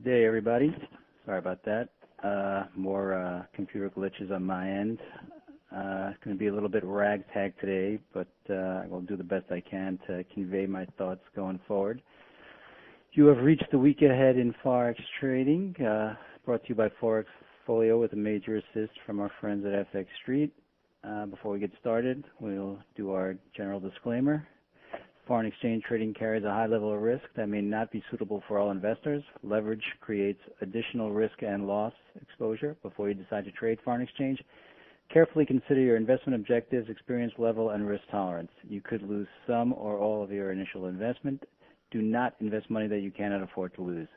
Good day, everybody. Sorry about that. More computer glitches on my end. It's going to be a little bit ragtag today, but I will do the best I can to convey my thoughts going forward. You have reached the week ahead in Forex trading, brought to you by Forex Folio with a major assist from our friends at FX Street. Before we get started, we'll do our general disclaimer. Foreign exchange trading carries a high level of risk that may not be suitable for all investors. Leverage creates additional risk and loss exposure. Before you decide to trade foreign exchange, carefully consider your investment objectives, experience level, and risk tolerance. You could lose some or all of your initial investment. Do not invest money that you cannot afford to lose.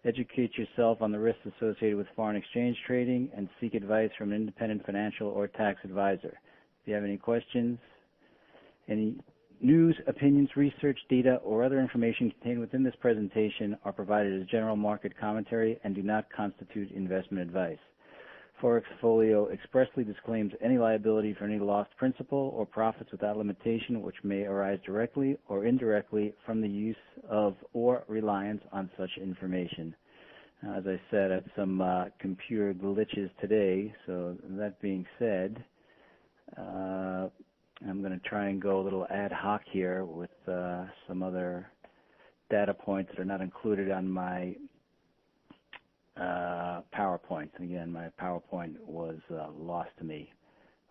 Educate yourself on the risks associated with foreign exchange trading and seek advice from an independent financial or tax advisor. If you have any questions, any news, opinions, research, data, or other information contained within this presentation are provided as general market commentary and do not constitute investment advice. Forex Folio expressly disclaims any liability for any lost principal or profits without limitation which may arise directly or indirectly from the use of or reliance on such information. As I said, I had some computer glitches today, so that being said, I'm going to try and go a little ad hoc here with some other data points that are not included on my PowerPoint. Again, my PowerPoint was lost to me.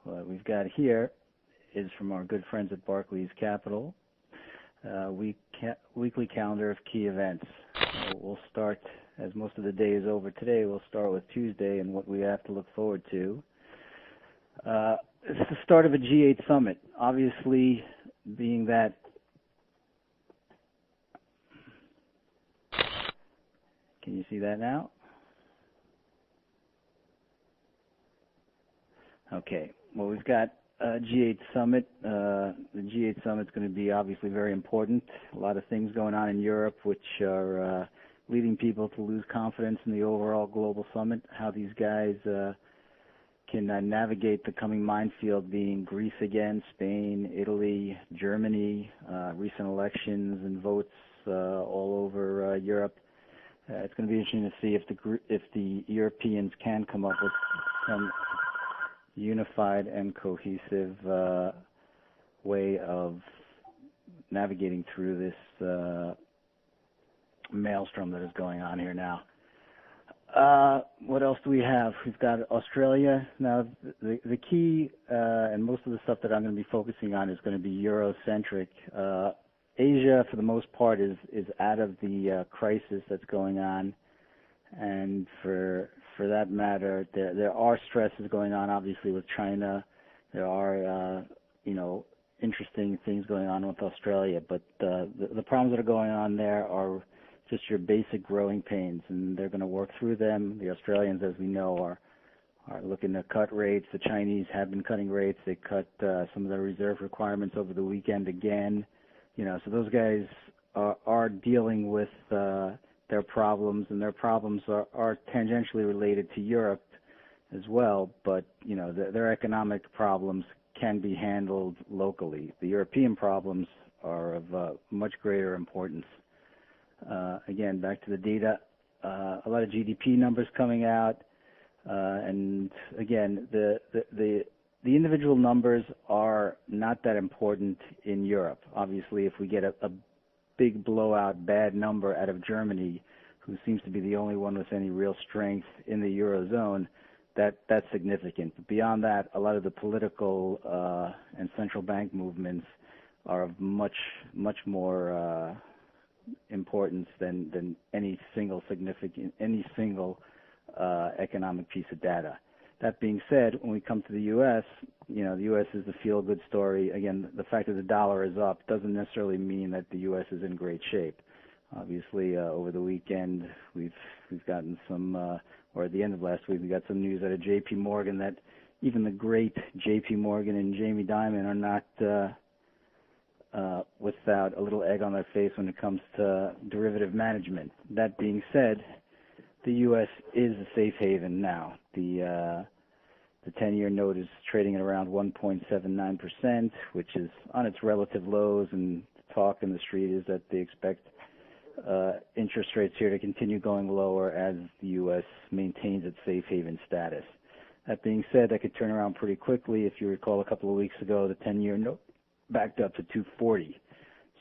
What we've got here is from our good friends at Barclays Capital, weekly calendar of key events. We'll start, as most of the day is over today, we'll start with Tuesday and what we have to look forward to. It's the start of a G8 summit, obviously being that can you see that now? Okay, well, we've got a G8 summit. The G8 summit is going to be obviously very important. A lot of things going on in Europe which are leading people to lose confidence in the overall global summit, how these guys can navigate the coming minefield being Greece again, Spain, Italy, Germany, recent elections and votes all over Europe. It's going to be interesting to see if the Europeans can come up with some unified and cohesive way of navigating through this maelstrom that is going on here now. What else do we have? We've got Australia. Now, the key and most of the stuff that I'm going to be focusing on is going to be Eurocentric. Asia, for the most part, is out of the crisis that's going on, and for that matter, there are stresses going on. Obviously, with China, there are interesting things going on with Australia, but the problems that are going on there are just your basic growing pains, and they're going to work through them. The Australians, as we know, are looking to cut rates. The Chinese have been cutting rates. They cut some of their reserve requirements over the weekend again. So those guys are dealing with their problems, and their problems are tangentially related to Europe as well, but their economic problems can be handled locally. The European problems are of much greater importance. Again, back to the data, a lot of GDP numbers coming out, and again, the individual numbers are not that important in Europe. Obviously, if we get a big blowout bad number out of Germany, who seems to be the only one with any real strength in the Eurozone, that's significant. But beyond that, a lot of the political and central bank movements are of much more importance than any single economic piece of data. That being said, when we come to the U.S., the U.S. is the feel-good story. Again, the fact that the dollar is up doesn't necessarily mean that the U.S. is in great shape. Obviously, over the weekend, we've gotten some, or at the end of last week, we got some news out of J.P. Morgan that even the great J.P. Morgan and Jamie Dimon are not without a little egg on their face when it comes to derivative management. That being said, the U.S. is a safe haven now. The 10-year note is trading at around 1.79%, which is on its relative lows, and talk in the street is that they expect interest rates here to continue going lower as the U.S. maintains its safe haven status. That being said, that could turn around pretty quickly. If you recall, a couple of weeks ago, the 10-year note backed up to 240.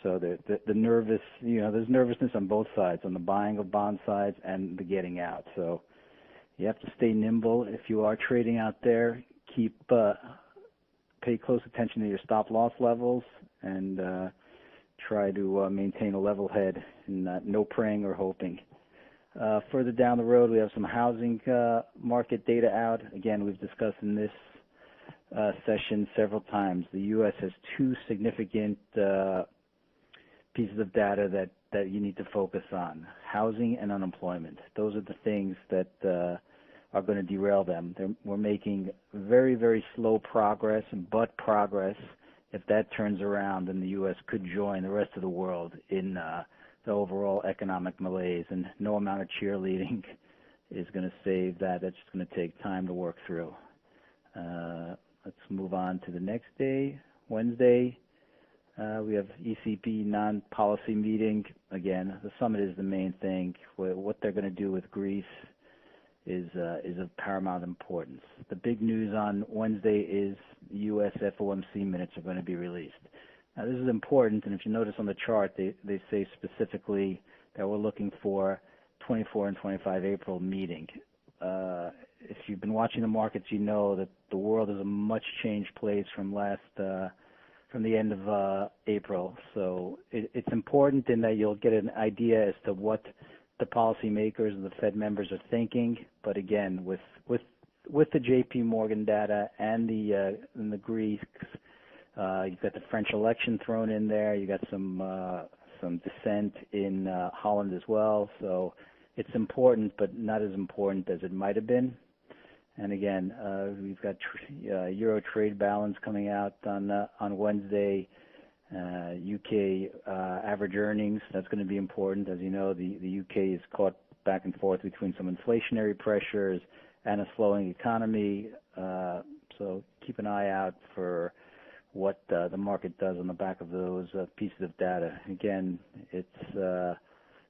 So the nervous, there's nervousness on both sides, on the buying of bond sides and the getting out. So you have to stay nimble. If you are trading out there, pay close attention to your stop loss levels and try to maintain a level head and no praying or hoping. Further down the road, we have some housing market data out. Again, we've discussed in this session several times. The U.S. has two significant pieces of data that you need to focus on: housing and unemployment. Those are the things that are going to derail them. We're making very, very slow progress, but progress. If that turns around, then the U.S. could join the rest of the world in the overall economic malaise, and no amount of cheerleading is going to save that. That's just going to take time to work through. Let's move on to the next day, Wednesday. We have ECB non-policy meeting. Again, the summit is the main thing. What they're going to do with Greece is of paramount importance. The big news on Wednesday is U.S. FOMC minutes are going to be released. Now, this is important, and if you notice on the chart, they say specifically that we're looking for 24 and 25 April meeting. If you've been watching the markets, you know that the world is a much changed place from the end of April. So it's important in that you'll get an idea as to what the policymakers and the Fed members are thinking. But again, with the J.P. Morgan data and the Greeks, you've got the French election thrown in there. You got some dissent in Holland as well. So it's important, but not as important as it might have been. And again, we've got euro trade balance coming out on Wednesday. UK average earnings, that's going to be important. As you know, the UK is caught back and forth between some inflationary pressures and a slowing economy. So keep an eye out for what the market does on the back of those pieces of data. Again, it's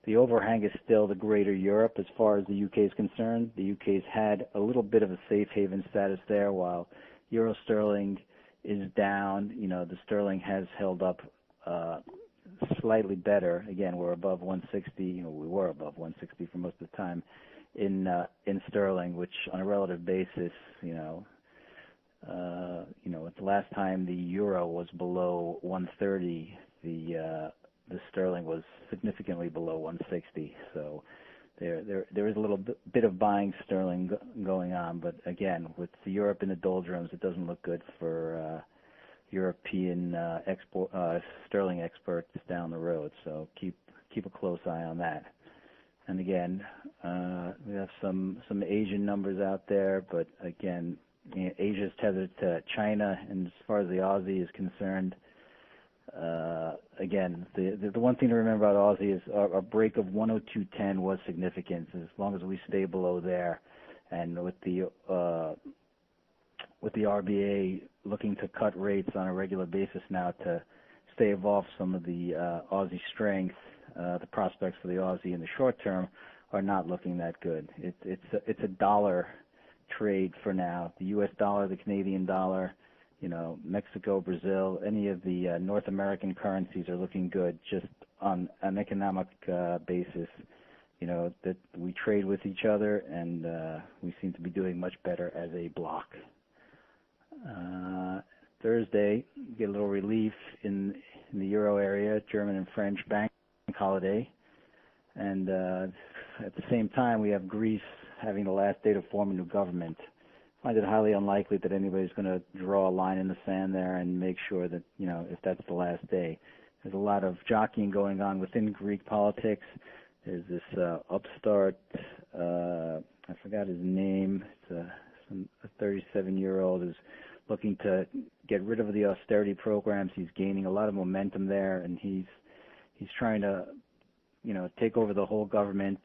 the overhang is still the greater Europe as far as the UK is concerned. The UK's had a little bit of a safe haven status there, while euro sterling is down. The sterling has held up slightly better. Again, we're above 160. We were above 160 for most of the time in sterling, which on a relative basis, the last time the euro was below 130, the sterling was significantly below 160. So there is a little bit of buying sterling going on, but again, with Europe in the doldrums, it doesn't look good for European sterling exports down the road. So keep a close eye on that. And again, we have some Asian numbers out there, but again, Asia's tethered to China, and as far as the Aussie is concerned, again, the one thing to remember about Aussie is our break of 102.10 was significant. As long as we stay below there, and with the RBA looking to cut rates on a regular basis now to stave off some of the Aussie strength, the prospects for the Aussie in the short term are not looking that good. It's a dollar trade for now. The U.S. dollar, the Canadian dollar, Mexico, Brazil, any of the North American currencies are looking good just on an economic basis, that we trade with each other, and we seem to be doing much better as a block. Thursday, get a little relief in the euro area, German and French bank holiday, and at the same time we have Greece having the last day to form a new government. I find it highly unlikely that anybody's going to draw a line in the sand there and make sure that, if that's the last day. There's a lot of jockeying going on within Greek politics. There's this upstart, I forgot his name, it's a 37-year-old who's looking to get rid of the austerity programs. He's gaining a lot of momentum there, and he's trying to take over the whole government,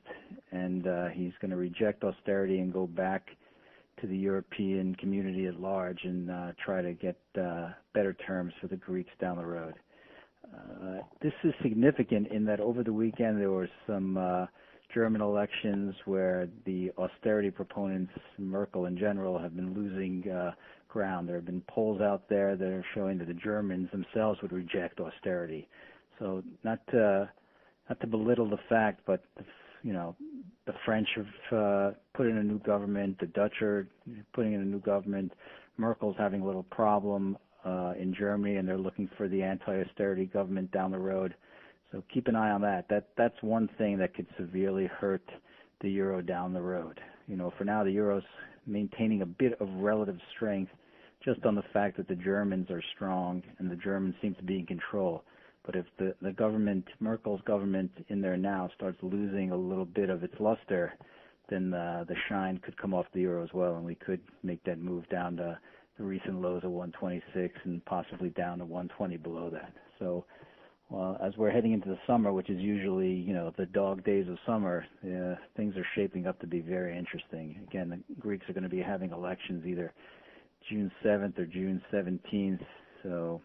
and he's going to reject austerity and go back to the European community at large and try to get better terms for the Greeks down the road. This is significant in that over the weekend there were some German elections where the austerity proponents, Merkel in general, have been losing ground. There have been polls out there that are showing that the Germans themselves would reject austerity. So not to belittle the fact, but the French have put in a new government. The Dutch are putting in a new government. Merkel's having a little problem in Germany, and they're looking for the anti-austerity government down the road. So keep an eye on that. That's one thing that could severely hurt the euro down the road. For now, the euro's maintaining a bit of relative strength just on the fact that the Germans are strong and the Germans seem to be in control. But if the government, Merkel's government in there now, starts losing a little bit of its luster, then the shine could come off the euro as well, and we could make that move down to the recent lows of 126 and possibly down to 120 below that. So as we're heading into the summer, which is usually, the dog days of summer, things are shaping up to be very interesting. Again, the Greeks are going to be having elections either June 7th or June 17th. So,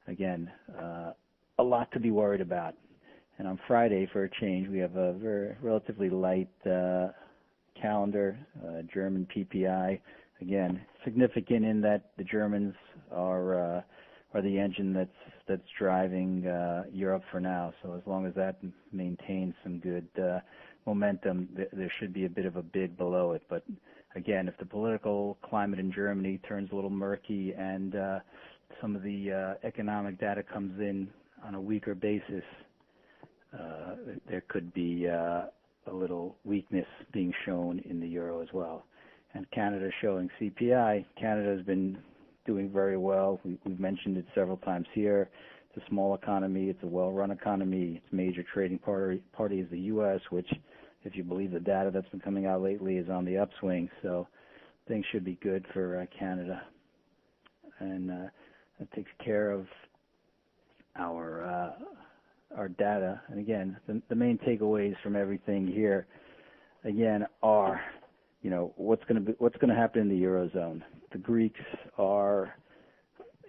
again, a lot to be worried about. And on Friday, for a change, we have a very relatively light calendar, German PPI. Again, significant in that the Germans are the engine that's driving Europe for now. So as long as that maintains some good momentum, there should be a bit of a bid below it. But again, if the political climate in Germany turns a little murky and some of the economic data comes in on a weaker basis, there could be a little weakness being shown in the euro as well. And Canada showing CPI. Canada has been doing very well. We've mentioned it several times here. It's a small economy. It's a well-run economy. Its major trading party is the U.S., which, if you believe the data that's been coming out lately, is on the upswing. So things should be good for Canada. And that takes care of our data. And again, the main takeaways from everything here, again, are what's going to happen in the eurozone. The Greeks are,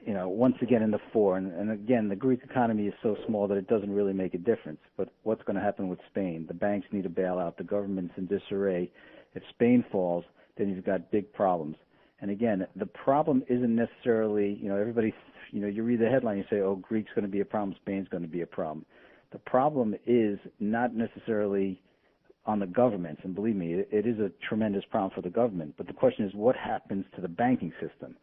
once again in the fore, and again, the Greek economy is so small that it doesn't really make a difference. But what's going to happen with Spain? The banks need a bailout. The government's in disarray. If Spain falls, then you've got big problems. And again, the problem isn't necessarily, everybody, you read the headline, you say, oh, Greek's going to be a problem, Spain's going to be a problem. The problem is not necessarily on the governments, and believe me, it is a tremendous problem for the government. But the question is, what happens to the banking system?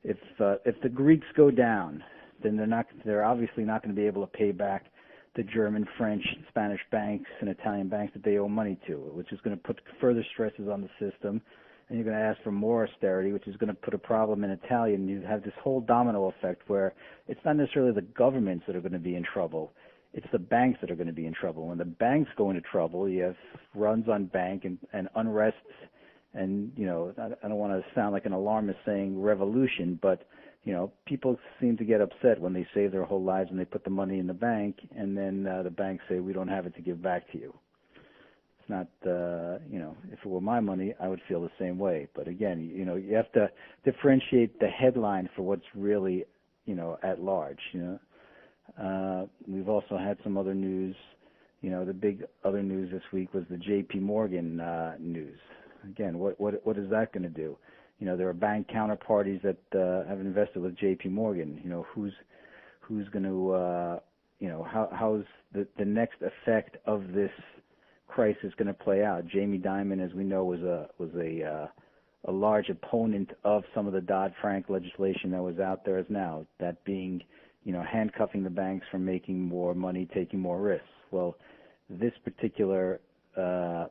If the Greeks go down, then they're obviously not going to be able to pay back the German, French, Spanish banks and Italian banks that they owe money to, which is going to put further stresses on the system. And you're going to ask for more austerity, which is going to put a problem in Italy, and you have this whole domino effect where it's not necessarily the governments that are going to be in trouble. It's the banks that are going to be in trouble. When the banks go into trouble, you have runs on bank and unrest. And, I don't want to sound like an alarmist saying revolution, but, people seem to get upset when they save their whole lives and they put the money in the bank, and then the banks say, we don't have it to give back to you. It's not, if it were my money, I would feel the same way. But again, you have to differentiate the headline for what's really, at large, We've also had some other news. The big other news this week was the J.P. Morgan news. Again, what is that going to do? There are bank counterparties that have invested with J.P. Morgan. Who's going to, how's the next effect of this crisis going to play out? Jamie Dimon, as we know, was a large opponent of some of the Dodd-Frank legislation that was out there as now, that being handcuffing the banks from making more money, taking more risks. Well, this particular, as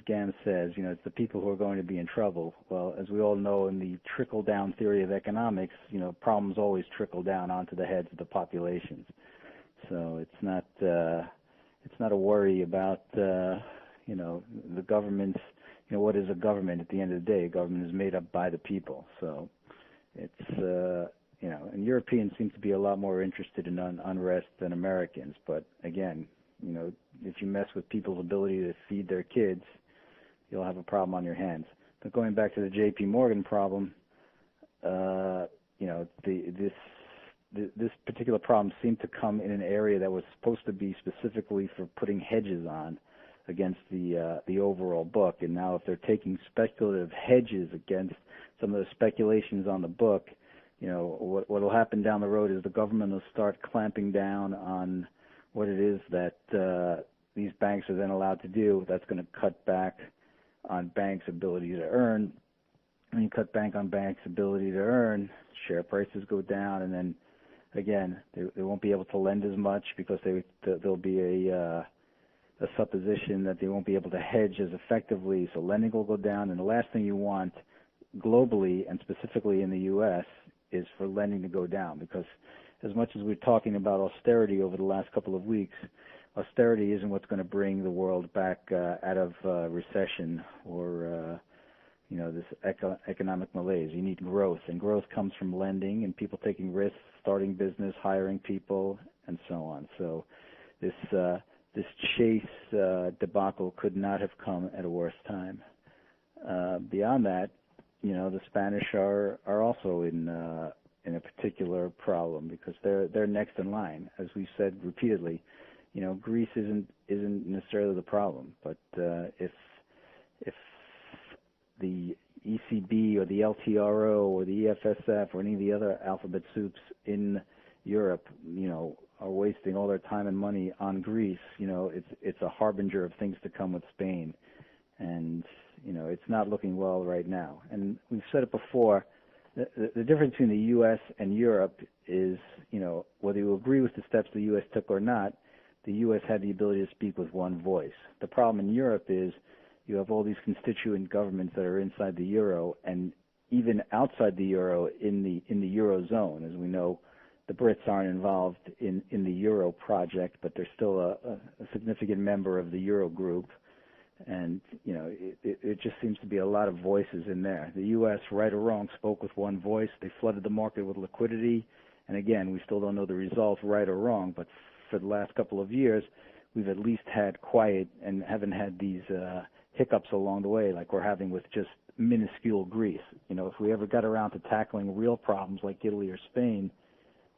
Gam says, it's the people who are going to be in trouble. Well, as we all know in the trickle-down theory of economics, problems always trickle down onto the heads of the populations. So it's not a worry about, the government's, what is a government at the end of the day? A government is made up by the people. So it's, and Europeans seem to be a lot more interested in unrest than Americans. But again, if you mess with people's ability to feed their kids, you'll have a problem on your hands. But going back to the J.P. Morgan problem, this this particular problem seemed to come in an area that was supposed to be specifically for putting hedges on against the overall book. And now if they're taking speculative hedges against some of the speculations on the book, what will happen down the road is the government will start clamping down on what it is that these banks are then allowed to do. That's going to cut back on banks' ability to earn. When you cut back on banks' ability to earn, share prices go down, and then again they won't be able to lend as much because there'll be a supposition that they won't be able to hedge as effectively, so lending will go down. And the last thing you want globally and specifically in the U.S. is for lending to go down, because as much as we're talking about austerity over the last couple of weeks, austerity isn't what's going to bring the world back out of recession or this economic malaise. You need growth, and growth comes from lending and people taking risks, starting business, hiring people, and so on. So this Chase debacle could not have come at a worse time. Beyond that, the Spanish are also in a particular problem because they're next in line. As we've said repeatedly, Greece isn't necessarily the problem, but if the ECB or the LTRO or the EFSF or any of the other alphabet soups in Europe, are wasting all their time and money on Greece, it's a harbinger of things to come with Spain. And, it's not looking well right now. And we've said it before, the difference between the U.S. and Europe is, whether you agree with the steps the U.S. took or not, the U.S. had the ability to speak with one voice. The problem in Europe is you have all these constituent governments that are inside the euro, and even outside the euro in the eurozone. As we know, the Brits aren't involved in the euro project, but they're still a significant member of the euro group. And it just seems to be a lot of voices in there. The U.S., right or wrong, spoke with one voice. They flooded the market with liquidity, and again, we still don't know the results, right or wrong, but for the last couple of years, we've at least had quiet and haven't had these hiccups along the way like we're having with just minuscule Greece. If we ever got around to tackling real problems like Italy or Spain,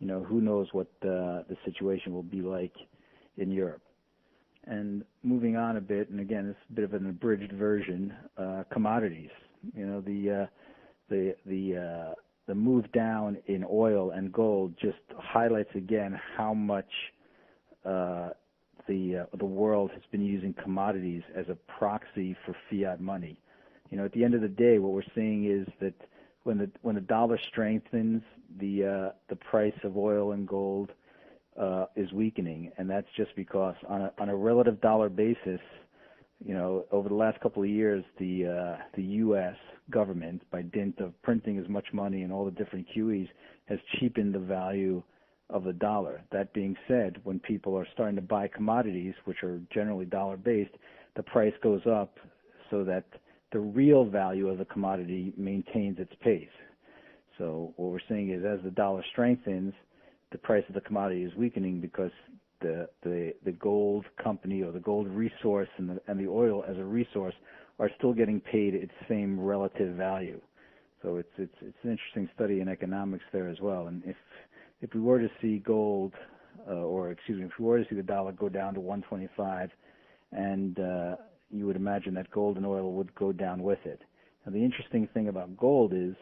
who knows what the situation will be like in Europe. And moving on a bit, and again, this is a bit of an abridged version, commodities. The move down in oil and gold just highlights again how much the world has been using commodities as a proxy for fiat money. At the end of the day, what we're seeing is that when the dollar strengthens, the price of oil and gold is weakening, and that's just because on a relative dollar basis, over the last couple of years, the U.S. government, by dint of printing as much money and all the different QEs, has cheapened the value of the dollar. That being said, when people are starting to buy commodities, which are generally dollar-based, the price goes up so that the real value of the commodity maintains its pace. So what we're seeing is as the dollar strengthens, the price of the commodity is weakening because the gold company or the gold resource and the oil as a resource are still getting paid its same relative value. So it's an interesting study in economics there as well. And if we were to see gold, if we were to see the dollar go down to 125, and you would imagine that gold and oil would go down with it. Now the interesting thing about gold is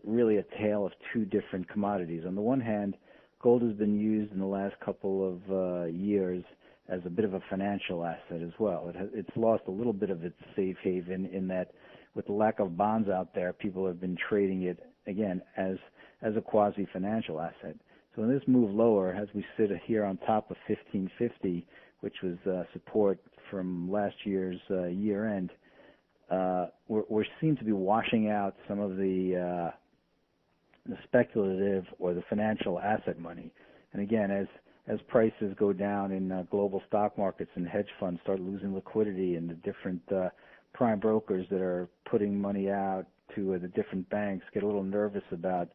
really a tale of two different commodities. On the one hand, gold has been used in the last couple of years as a bit of a financial asset as well. It's lost a little bit of its safe haven in that with the lack of bonds out there, people have been trading it, again, as a quasi-financial asset. So in this move lower, as we sit here on top of 1550, which was support from last year's year-end, we seem to be washing out some of the speculative or the financial asset money. And again, as prices go down in global stock markets and hedge funds start losing liquidity, and the different prime brokers that are putting money out to the different banks get a little nervous about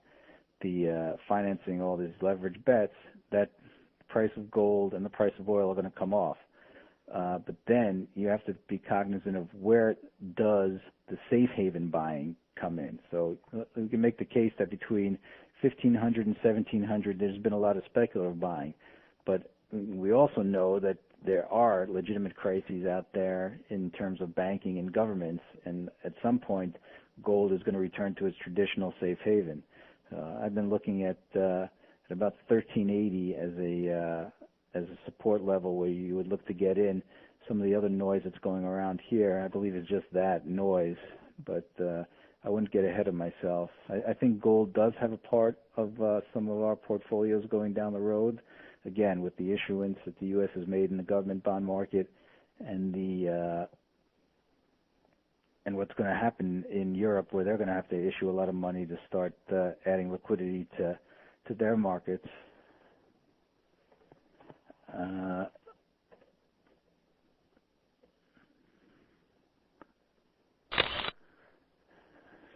the financing all these leverage bets, that the price of gold and the price of oil are going to come off. But then you have to be cognizant of where does the safe haven buying come in. So we can make the case that between 1500 and 1700, there's been a lot of speculative buying, but we also know that there are legitimate crises out there in terms of banking and governments, and at some point, gold is going to return to its traditional safe haven. I've been looking at about 1380 as a support level where you would look to get in. Some of the other noise that's going around here, I believe, is just that noise, but I wouldn't get ahead of myself. I think gold does have a part of some of our portfolios going down the road. Again, with the issuance that the U.S. has made in the government bond market, and what's going to happen in Europe, where they're going to have to issue a lot of money to start adding liquidity to their markets.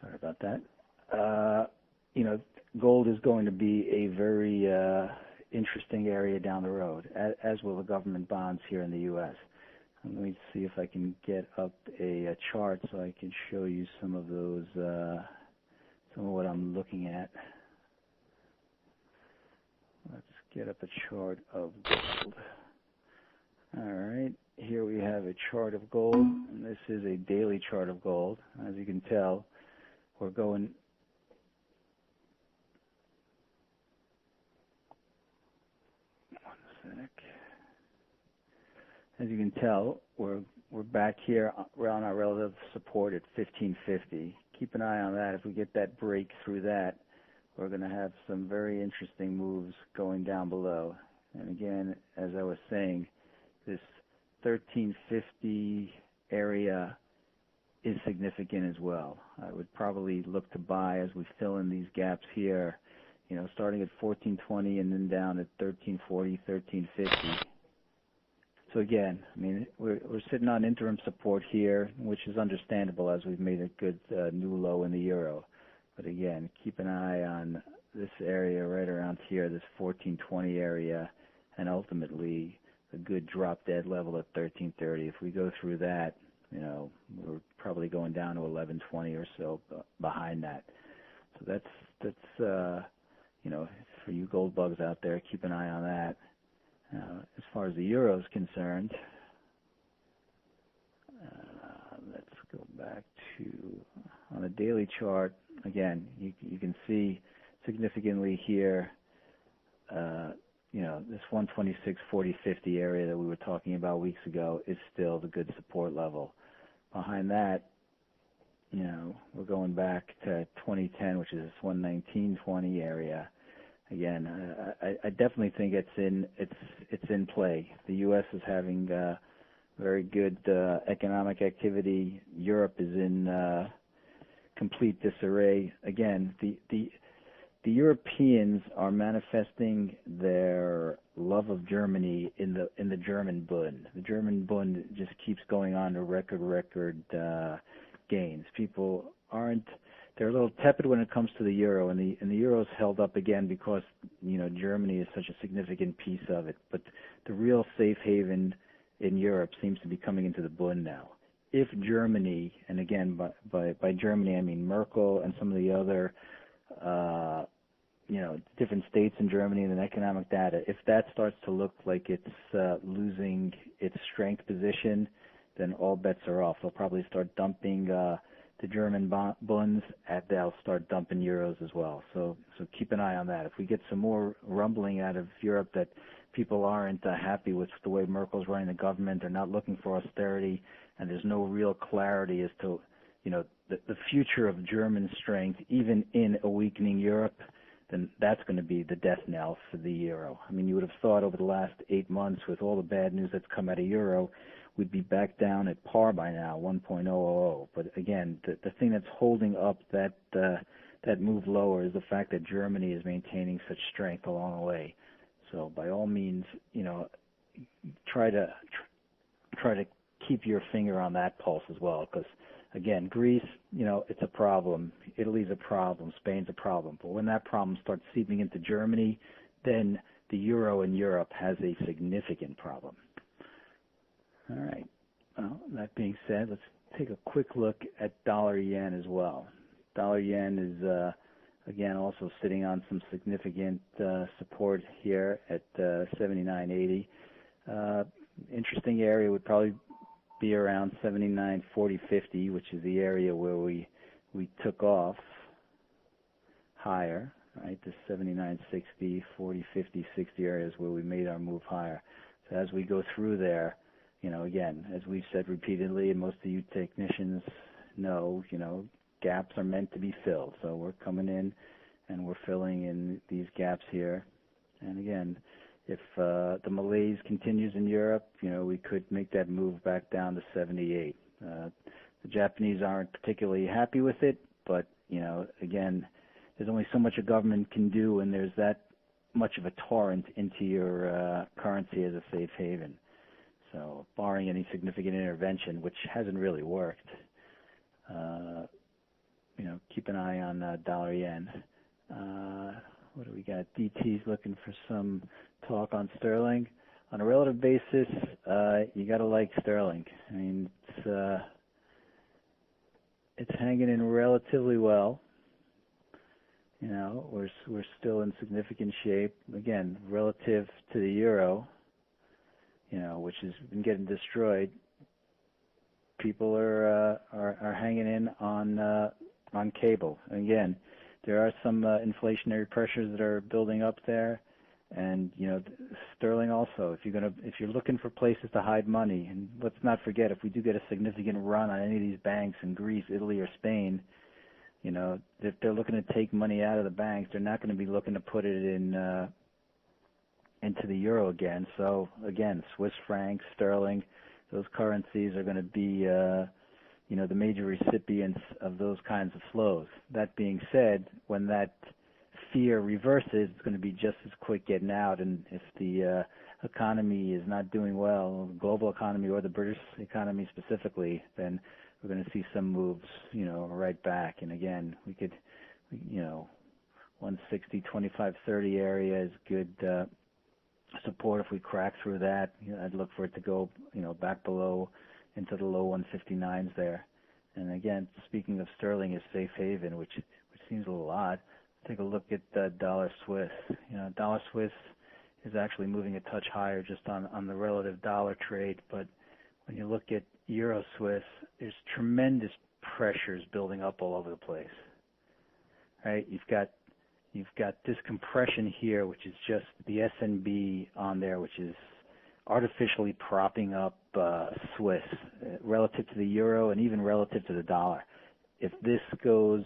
Sorry about that. Gold is going to be a very interesting area down the road, as will the government bonds here in the U.S. Let me see if I can get up a chart so I can show you some of those, some of what I'm looking at. Let's get up a chart of gold. All right, here we have a chart of gold, and this is a daily chart of gold. As you can tell, we're going. One sec. As you can tell, we're back here around our relative support at 1550. Keep an eye on that. If we get that break through that, we're going to have some very interesting moves going down below. And again, as I was saying, this 1350 area is significant as well. I would probably look to buy as we fill in these gaps here, starting at 1420 and then down at 1340, 1350. So again, I mean, we're sitting on interim support here, which is understandable as we've made a good new low in the euro. But again, keep an eye on this area right around here, this 1420 area, and ultimately a good drop dead level at 1330. If we go through that, we're probably going down to 1120 or so behind that. So that's for you gold bugs out there, keep an eye on that. As far as the euro is concerned, let's go back to, on a daily chart, again, you can see significantly here, this 126.40.50 area that we were talking about weeks ago is still the good support level. Behind that, we're going back to 2010, which is this 119.20 area. Again, I definitely think it's in play. The U.S. is having very good economic activity. Europe is in complete disarray. Again, the Europeans are manifesting their love of Germany in the German Bund. The German Bund just keeps going on to record gains. People they're a little tepid when it comes to the euro, and the euro's held up again because Germany is such a significant piece of it. But the real safe haven in Europe seems to be coming into the Bund now. If Germany, and again by Germany I mean Merkel and some of the other different states in Germany and the economic data, if that starts to look like it's losing its strength position, then all bets are off. They'll probably start dumping the German bunds, and they'll start dumping euros as well. So keep an eye on that. If we get some more rumbling out of Europe that people aren't happy with the way Merkel's running the government, they're not looking for austerity, and there's no real clarity as to the future of German strength, even in a weakening Europe, then that's going to be the death knell for the euro. I mean, you would have thought over the last 8 months, with all the bad news that's come out of euro, we'd be back down at par by now, 1.000. But again, the thing that's holding up that move lower is the fact that Germany is maintaining such strength along the way. So by all means, try to keep your finger on that pulse as well, because again, Greece, it's a problem. Italy's a problem. Spain's a problem. But when that problem starts seeping into Germany, then the euro in Europe has a significant problem. All right. Well, that being said, let's take a quick look at dollar yen as well. Dollar yen is Again, also sitting on some significant support here at 79.80. Interesting area would probably be around 79.40.50, which is the area where we took off higher, right? The 79.60, 40, 50, 60 areas where we made our move higher. So as we go through there, again, as we've said repeatedly, and most of you technicians know, gaps are meant to be filled. So we're coming in and we're filling in these gaps here. And again, if the malaise continues in Europe, we could make that move back down to 78. The Japanese aren't particularly happy with it, but, again, there's only so much a government can do when there's that much of a torrent into your currency as a safe haven. So barring any significant intervention, which hasn't really worked, keep an eye on dollar yen. What do we got? DT's looking for some talk on sterling. On a relative basis, you got to like sterling. I mean, it's hanging in relatively well. We're still in significant shape. Again, relative to the euro, which has been getting destroyed. People are hanging in on cable. And again, there are some inflationary pressures that are building up there, and sterling also. If you're looking for places to hide money, and let's not forget, if we do get a significant run on any of these banks in Greece, Italy, or Spain, if they're looking to take money out of the banks, they're not going to be looking to put it into the euro again. So again, Swiss francs, sterling, those currencies are going to be the major recipients of those kinds of flows. That being said, when that fear reverses, it's going to be just as quick getting out. And if the economy is not doing well, the global economy or the British economy specifically, then we're going to see some moves, right back. And again, we could, 160, 25, 30 area is good support. If we crack through that, I'd look for it to go, back below into the low 159s there. And again, speaking of sterling as safe haven, which seems a little odd, take a look at dollar Swiss. Dollar Swiss is actually moving a touch higher just on the relative dollar trade, but when you look at Euro Swiss, there's tremendous pressures building up all over the place. Right? You've got this compression here, which is just the SNB on there, which is artificially propping up Swiss relative to the euro and even relative to the dollar. If this goes,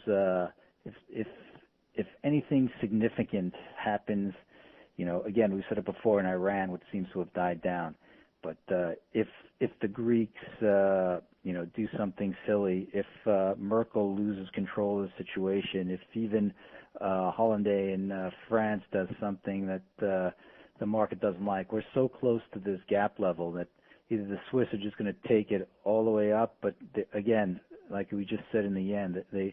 if anything significant happens, again, we said it before in Iran, which seems to have died down. But if the Greeks, do something silly, if Merkel loses control of the situation, if even Hollande in France does something that the market doesn't like, we're so close to this gap level that either the Swiss are just going to take it all the way up, but again, like we just said in the end, the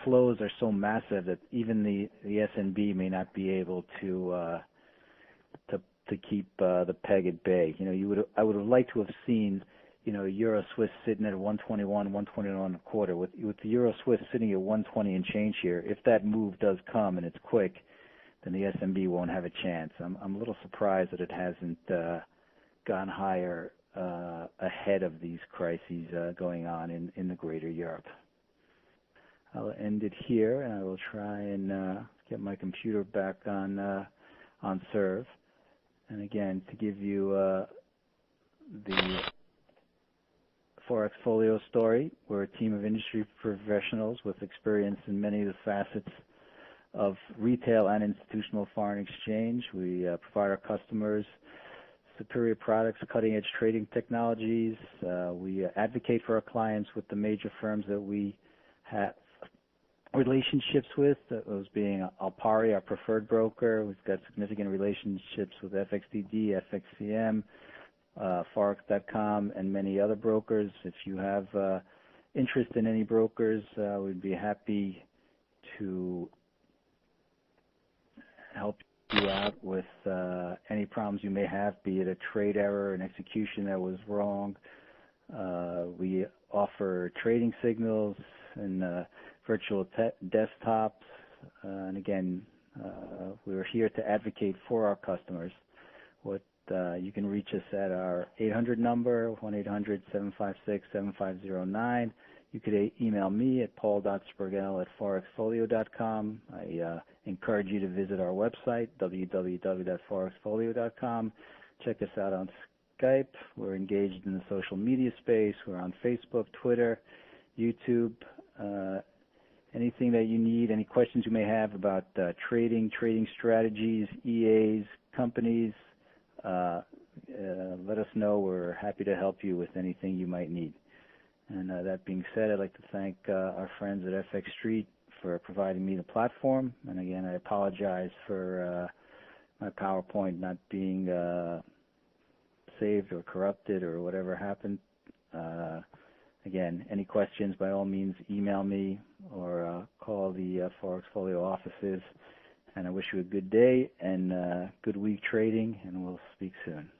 flows are so massive that even the SNB may not be able to keep the peg at bay. I would have liked to have seen, Euro Swiss sitting at 121, 121 and a quarter. With the Euro Swiss sitting at 120 and change here, if that move does come and it's quick, then the SMB won't have a chance. I'm a little surprised that it hasn't gone higher ahead of these crises going on in the greater Europe. I'll end it here, and I will try and get my computer back on serve. And again, to give you the Forex Folio story, we're a team of industry professionals with experience in many of the facets of retail and institutional foreign exchange. We provide our customers superior products, cutting-edge trading technologies. We advocate for our clients with the major firms that we have relationships with, those being Alpari, our preferred broker. We've got significant relationships with FXDD, FXCM, Forex.com, and many other brokers. If you have interest in any brokers, we'd be happy to help you out with any problems you may have, be it a trade error, an execution that was wrong. We offer trading signals and virtual desktops, And again, we're here to advocate for our customers. You can reach us at our 800 number, 1-800-756-7509. You could email me at paul.spirgel@forexfolio.com. I encourage you to visit our website, www.forexfolio.com. Check us out on Skype. We're engaged in the social media space. We're on Facebook, Twitter, YouTube. Anything that you need, any questions you may have about trading strategies, EAs, companies, let us know. We're happy to help you with anything you might need. And that being said, I'd like to thank our friends at FX Street for providing me the platform. And again, I apologize for my PowerPoint not being saved or corrupted or whatever happened. Again, any questions, by all means, email me or call the Forexfolio offices. And I wish you a good day and good week trading, and we'll speak soon.